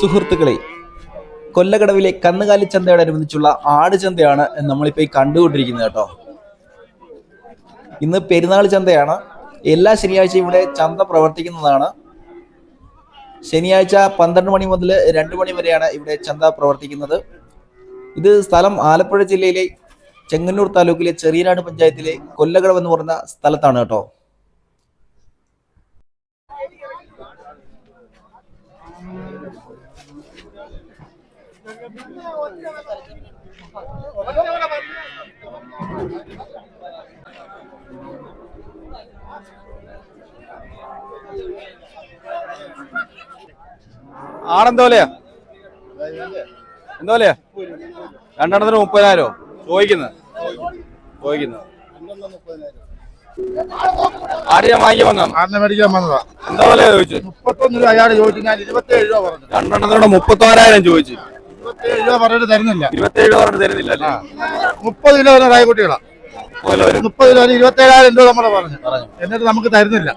സുഹൃത്തുക്കളെ, കൊല്ലകടവിലെ കന്നുകാലി ചന്തയോടനുബന്ധിച്ചുള്ള ആട് ചന്തയാണ് നമ്മളിപ്പോൾ ഈ കണ്ടുകൊണ്ടിരിക്കുന്നത് കേട്ടോ. ഇന്ന് പെരുന്നാൾ ചന്തയാണ്. എല്ലാ ശനിയാഴ്ചയും ഇവിടെ ചന്ത പ്രവർത്തിക്കുന്നതാണ്. ശനിയാഴ്ച 12 മണി മുതൽ 2 മണി വരെയാണ് ഇവിടെ ചന്ത പ്രവർത്തിക്കുന്നത്. ഇത് സ്ഥലം ആലപ്പുഴ ജില്ലയിലെ ചെങ്ങന്നൂർ താലൂക്കിലെ ചെറിയനാട് പഞ്ചായത്തിലെ കൊല്ലകടവ് എന്ന് പറയുന്ന സ്ഥലത്താണ് കേട്ടോ. ആടെന്തോലെയാ എന്തോലെയാ? 2 30,000 ചോദിക്കുന്നത്. ആരെയാ വാങ്ങിക്കാൻ വന്നോ? ആടിനെ മേടിക്കാൻ വന്നതാ. എന്താ വില ചോദിച്ചു? 31 രൂപ അയാൾ ചോദിച്ചു. ഞാൻ 27 രൂപ പറഞ്ഞു. 2 34,000 ചോദിച്ചു. 27 രൂപ പറഞ്ഞിട്ട് തരുന്നില്ല. 27 രൂപ പറഞ്ഞിട്ട് തരുന്നില്ല അല്ലേ? 30 കിലോ രായക്കുട്ടികളാ. 30 കിലോ 27,000 രൂപ നമ്മള് പറഞ്ഞു. എന്നിട്ട് നമുക്ക് തരുന്നില്ല.